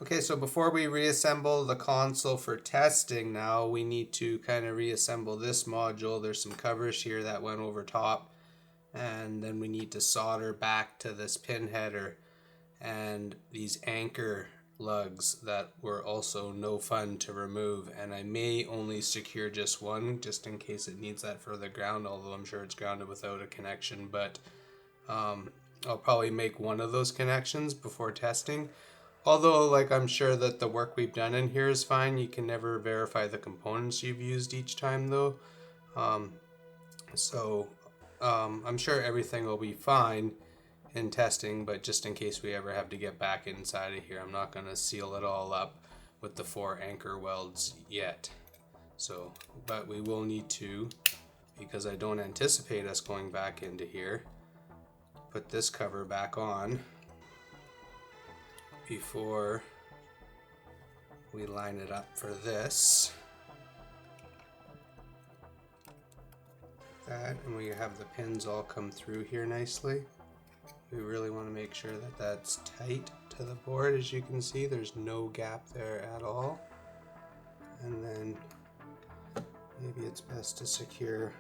Okay, so before we reassemble the console for testing now, we need to kind of reassemble this module. There's some covers here that went over top, and then we need to solder back to this pin header and these anchor lugs that were also no fun to remove, and I may only secure just one just in case it needs that for the ground, although I'm sure it's grounded without a connection, but I'll probably make one of those connections before testing. Although, like, I'm sure that the work we've done in here is fine. You can never verify the components you've used each time though. I'm sure everything will be fine in testing, but just in case we ever have to get back inside of here, I'm not going to seal it all up with the 4 anchor welds yet. So, but we will need to, because I don't anticipate us going back into here, put this cover back on before we line it up for this. That, and we have the pins all come through here nicely. We really want to make sure that that's tight to the board. As you can see, there's no gap there at all. And then maybe it's best to secure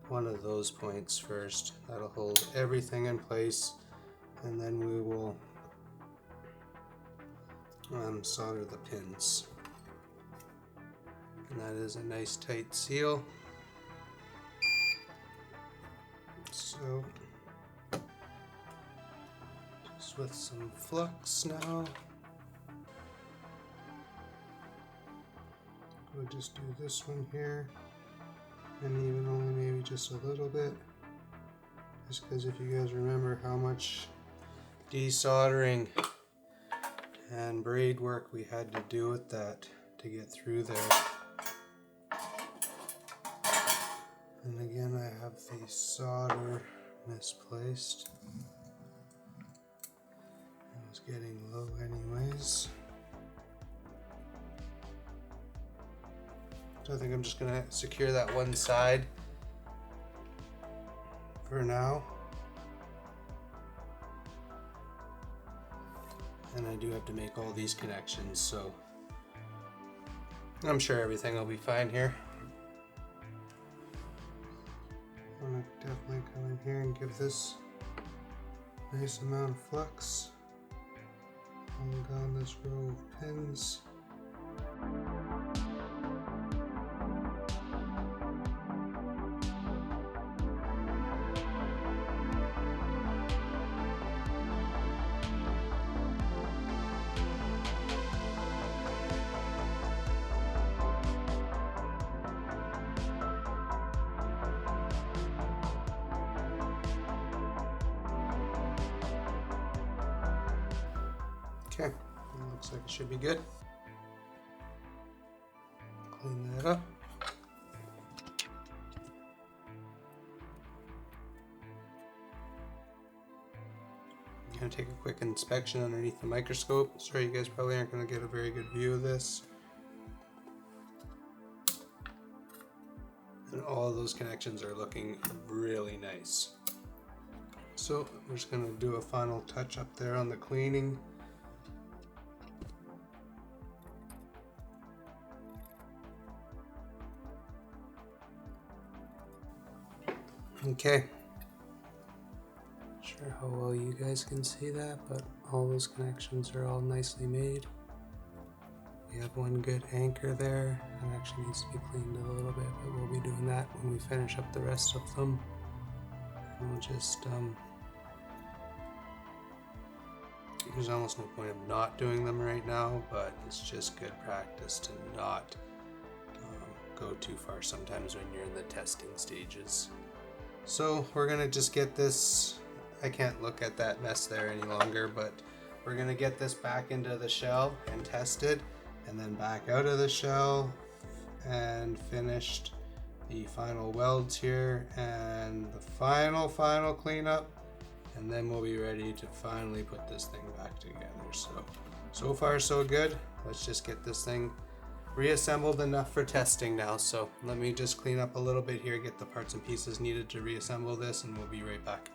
one of those points first. That'll hold everything in place, and then we will solder the pins. And that is a nice tight seal. So just with some flux now, we'll just do this one here, and even only maybe just a little bit, just because if you guys remember how much desoldering and braid work we had to do with that to get through there. And again, I have the solder misplaced. It was getting low anyways. So I think I'm just gonna secure that one side for now. And I do have to make all these connections, so I'm sure everything will be fine here. I'm gonna definitely come in here and give this a nice amount of flux all down this row of pins. Okay, looks like it should be good. Clean that up. I'm going to take a quick inspection underneath the microscope. Sorry, you guys probably aren't going to get a very good view of this. And all of those connections are looking really nice. So I'm just going to do a final touch up there on the cleaning. Okay, not sure how well you guys can see that, but all those connections are all nicely made. We have one good anchor there. It actually needs to be cleaned a little bit, but we'll be doing that when we finish up the rest of them. And we'll just, there's almost no point of not doing them right now, but it's just good practice to not go too far sometimes when you're in the testing stages. So we're gonna just get this, I can't look at that mess there any longer, but we're gonna get this back into the shell and test it, and then back out of the shell and finished the final welds here and the final cleanup, and then we'll be ready to finally put this thing back together. So far so good. Let's just get this thing reassembled enough for testing now. So let me just clean up a little bit here, get the parts and pieces needed to reassemble this, and we'll be right back.